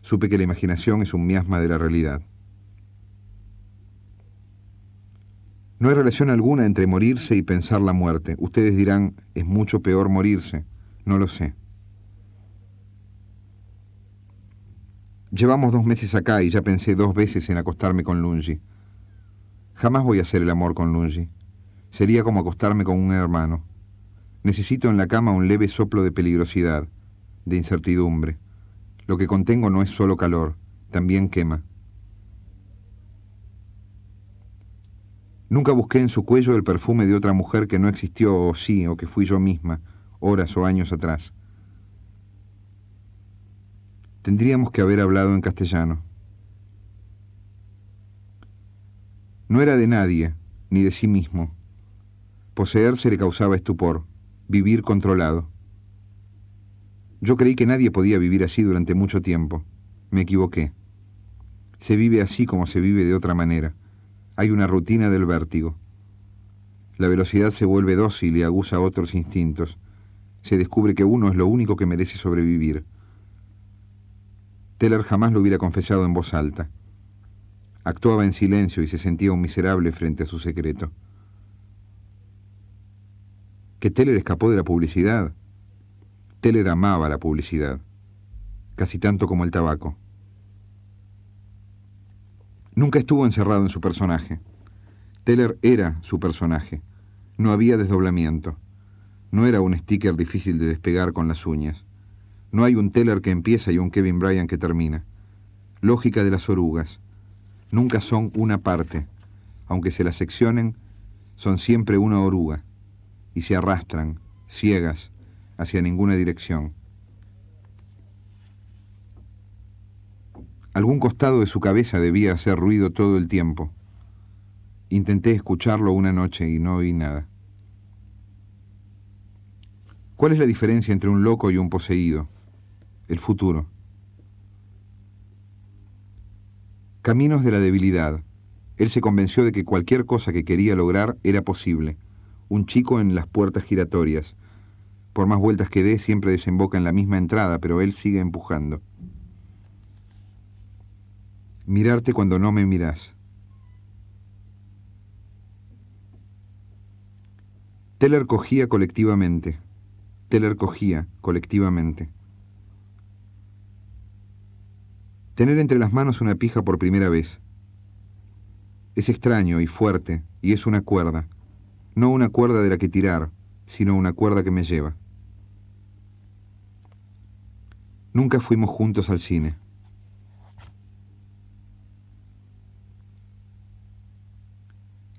supe que la imaginación es un miasma de la realidad. No hay relación alguna entre morirse y pensar la muerte. Ustedes dirán, es mucho peor morirse. No lo sé. Llevamos 2 meses acá y ya pensé 2 veces en acostarme con Lungi. Jamás voy a hacer el amor con Lungi. Sería como acostarme con un hermano. Necesito en la cama un leve soplo de peligrosidad, de incertidumbre. Lo que contengo no es solo calor, también quema. Nunca busqué en su cuello el perfume de otra mujer que no existió, o sí, o que fui yo misma, horas o años atrás. Tendríamos que haber hablado en castellano. No era de nadie, ni de sí mismo. Poseerse le causaba estupor, vivir controlado. Yo creí que nadie podía vivir así durante mucho tiempo. Me equivoqué. Se vive así como se vive de otra manera. Hay una rutina del vértigo. La velocidad se vuelve dócil y aguza otros instintos. Se descubre que uno es lo único que merece sobrevivir. Teller jamás lo hubiera confesado en voz alta. Actuaba en silencio y se sentía un miserable frente a su secreto. ¿Que Teller escapó de la publicidad? Teller amaba la publicidad, casi tanto como el tabaco. Nunca estuvo encerrado en su personaje. Teller era su personaje. No había desdoblamiento. No era un sticker difícil de despegar con las uñas. No hay un Teller que empieza y un Kevin Bryant que termina. Lógica de las orugas. Nunca son una parte. Aunque se las seccionen, son siempre una oruga. Y se arrastran, ciegas, hacia ninguna dirección. Algún costado de su cabeza debía hacer ruido todo el tiempo. Intenté escucharlo una noche y no oí nada. ¿Cuál es la diferencia entre un loco y un poseído? El futuro. Caminos de la debilidad. Él se convenció de que cualquier cosa que quería lograr era posible. Un chico en las puertas giratorias. Por más vueltas que dé, siempre desemboca en la misma entrada, pero él sigue empujando. Mirarte cuando no me mirás. Teller cogía colectivamente. Teller cogía colectivamente. Tener entre las manos una pija por primera vez. Es extraño y fuerte, y es una cuerda. No una cuerda de la que tirar, sino una cuerda que me lleva. Nunca fuimos juntos al cine.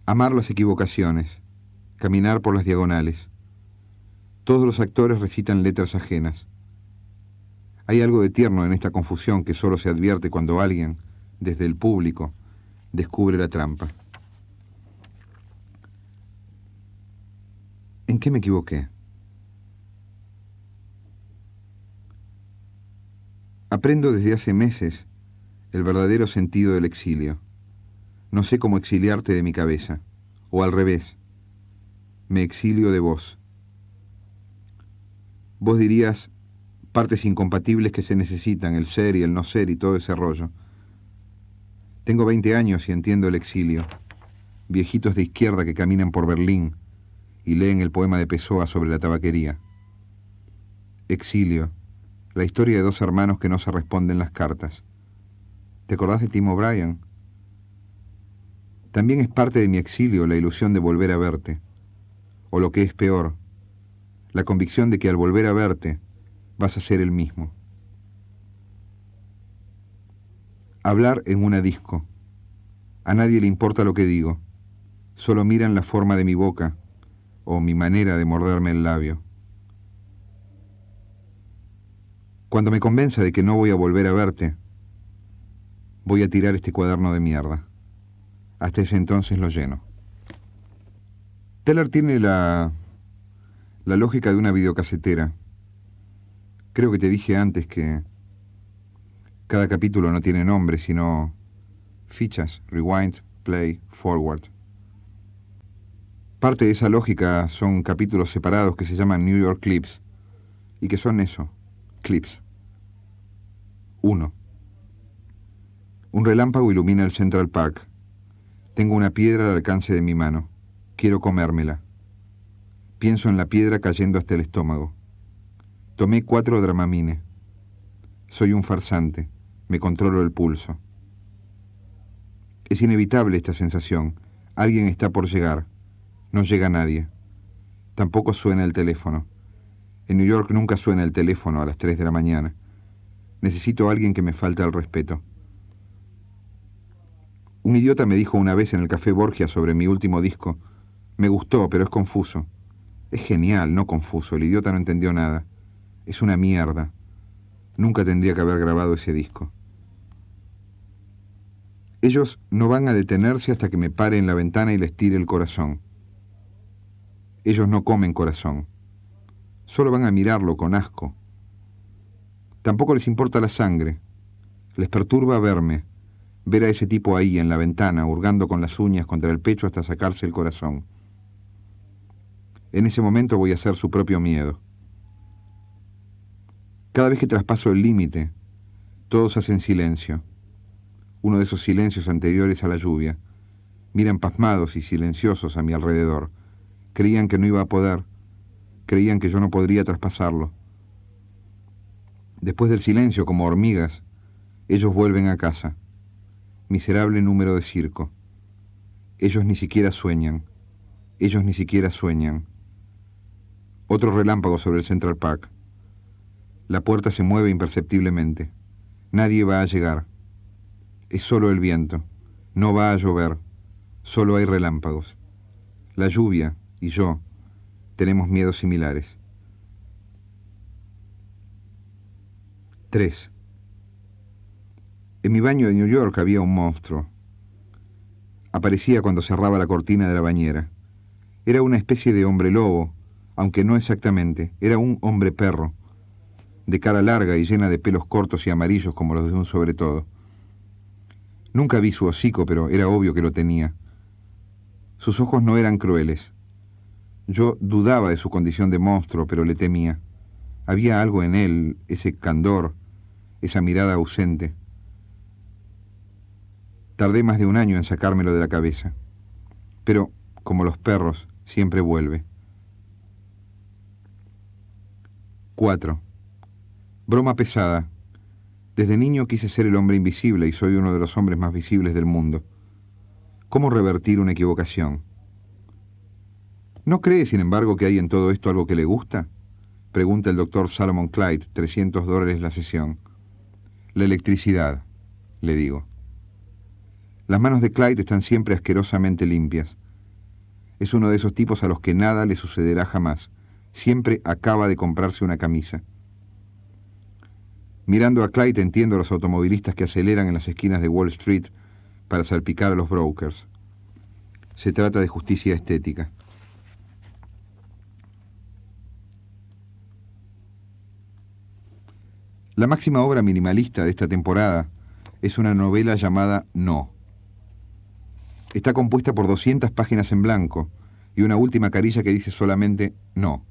Amar las equivocaciones, caminar por las diagonales. Todos los actores recitan letras ajenas. Hay algo de tierno en esta confusión que solo se advierte cuando alguien, desde el público, descubre la trampa. ¿En qué me equivoqué? Aprendo desde hace meses el verdadero sentido del exilio. No sé cómo exiliarte de mi cabeza, o al revés, me exilio de vos. Vos dirías partes incompatibles que se necesitan, el ser y el no ser y todo ese rollo. Tengo 20 años y entiendo el exilio. Viejitos de izquierda que caminan por Berlín y leen el poema de Pessoa sobre la tabaquería. Exilio, la historia de dos hermanos que no se responden las cartas. ¿Te acordás de Tim O'Brien? También es parte de mi exilio la ilusión de volver a verte. O lo que es peor, la convicción de que al volver a verte vas a ser el mismo. Hablar en una disco. A nadie le importa lo que digo. Solo miran la forma de mi boca o mi manera de morderme el labio. Cuando me convenza de que no voy a volver a verte, voy a tirar este cuaderno de mierda. Hasta ese entonces lo lleno. Teller tiene la lógica de una videocasetera. Creo que te dije antes que cada capítulo no tiene nombre, sino fichas, rewind, play, forward. Parte de esa lógica son capítulos separados que se llaman New York Clips, y que son eso, clips. 1. Un relámpago ilumina el Central Park. Tengo una piedra al alcance de mi mano. Quiero comérmela. Pienso en la piedra cayendo hasta el estómago. Tomé 4 Dramamine. Soy un farsante. Me controlo el pulso. Es inevitable esta sensación. Alguien está por llegar. No llega nadie. Tampoco suena el teléfono. En New York nunca suena el teléfono a las 3 de la mañana. Necesito a alguien que me falte al respeto. Un idiota me dijo una vez en el Café Borgia sobre mi último disco: me gustó, pero es confuso. Es genial, no confuso. El idiota no entendió nada. Es una mierda. Nunca tendría que haber grabado ese disco. Ellos no van a detenerse hasta que me pare en la ventana y les tire el corazón. Ellos no comen corazón. Solo van a mirarlo con asco. Tampoco les importa la sangre. Les perturba verme, ver a ese tipo ahí en la ventana, hurgando con las uñas contra el pecho hasta sacarse el corazón. En ese momento voy a ser su propio miedo. Cada vez que traspaso el límite, todos hacen silencio. Uno de esos silencios anteriores a la lluvia. Miran pasmados y silenciosos a mi alrededor. Creían que no iba a poder. Creían que yo no podría traspasarlo. Después del silencio, como hormigas, ellos vuelven a casa. Miserable número de circo. Ellos ni siquiera sueñan. Ellos ni siquiera sueñan. Otro relámpago sobre el Central Park. La puerta se mueve imperceptiblemente. Nadie va a llegar. Es solo el viento. No va a llover. Solo hay relámpagos. La lluvia y yo tenemos miedos similares. 3. En mi baño de New York había un monstruo. Aparecía cuando cerraba la cortina de la bañera. Era una especie de hombre lobo, aunque no exactamente. Era un hombre perro, de cara larga y llena de pelos cortos y amarillos como los de un sobretodo. Nunca vi su hocico, pero era obvio que lo tenía. Sus ojos no eran crueles. Yo dudaba de su condición de monstruo, pero le temía. Había algo en él, ese candor, esa mirada ausente. Tardé más de un año en sacármelo de la cabeza. Pero, como los perros, siempre vuelve. 4. Broma pesada. Desde niño quise ser el hombre invisible y soy uno de los hombres más visibles del mundo. ¿Cómo revertir una equivocación? ¿No cree, sin embargo, que hay en todo esto algo que le gusta? Pregunta el doctor Salomon Clyde, $300 la sesión. La electricidad, le digo. Las manos de Clyde están siempre asquerosamente limpias. Es uno de esos tipos a los que nada le sucederá jamás. Siempre acaba de comprarse una camisa. Mirando a Clyde entiendo a los automovilistas que aceleran en las esquinas de Wall Street para salpicar a los brokers. Se trata de justicia estética. La máxima obra minimalista de esta temporada es una novela llamada No. Está compuesta por 200 páginas en blanco y una última carilla que dice solamente No.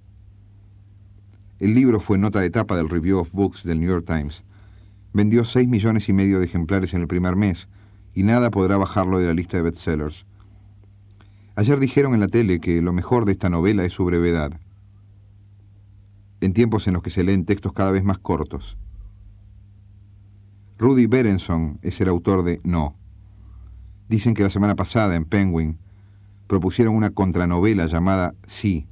El libro fue nota de tapa del Review of Books del New York Times. Vendió 6,5 millones de ejemplares en el primer mes y nada podrá bajarlo de la lista de bestsellers. Ayer dijeron en la tele que lo mejor de esta novela es su brevedad, en tiempos en los que se leen textos cada vez más cortos. Rudy Berenson es el autor de No. Dicen que la semana pasada en Penguin propusieron una contranovela llamada Sí,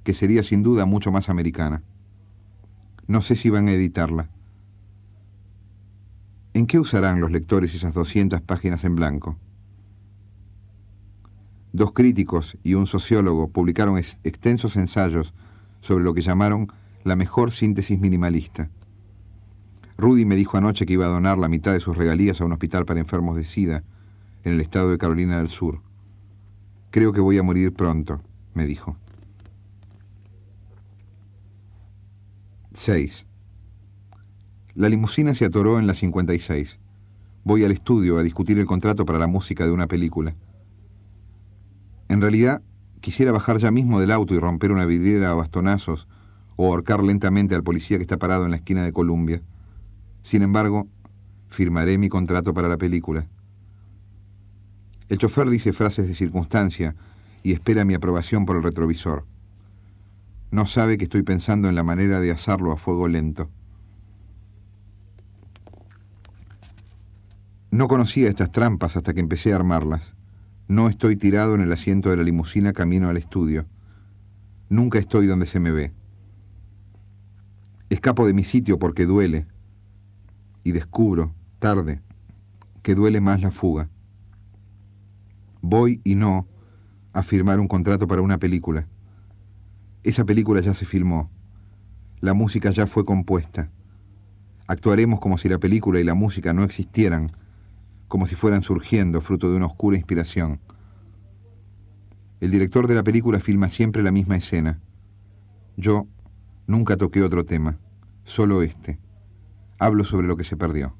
que sería sin duda mucho más americana. No sé si van a editarla. ¿En qué usarán los lectores esas 200 páginas en blanco? 2 críticos y un sociólogo publicaron extensos ensayos sobre lo que llamaron la mejor síntesis minimalista. Rudy me dijo anoche que iba a donar la mitad de sus regalías a un hospital para enfermos de SIDA en el estado de Carolina del Sur. Creo que voy a morir pronto, me dijo. 6. La limusina se atoró en la 56. Voy al estudio a discutir el contrato para la música de una película. En realidad, quisiera bajar ya mismo del auto y romper una vidriera a bastonazos o ahorcar lentamente al policía que está parado en la esquina de Columbia. Sin embargo, firmaré mi contrato para la película. El chofer dice frases de circunstancia y espera mi aprobación por el retrovisor. No sabe que estoy pensando en la manera de asarlo a fuego lento. No conocía estas trampas hasta que empecé a armarlas. No estoy tirado en el asiento de la limusina camino al estudio. Nunca estoy donde se me ve. Escapo de mi sitio porque duele. Y descubro, tarde, que duele más la fuga. Voy y no a firmar un contrato para una película. Esa película ya se filmó. La música ya fue compuesta. Actuaremos como si la película y la música no existieran, como si fueran surgiendo fruto de una oscura inspiración. El director de la película filma siempre la misma escena. Yo nunca toqué otro tema, solo este. Hablo sobre lo que se perdió.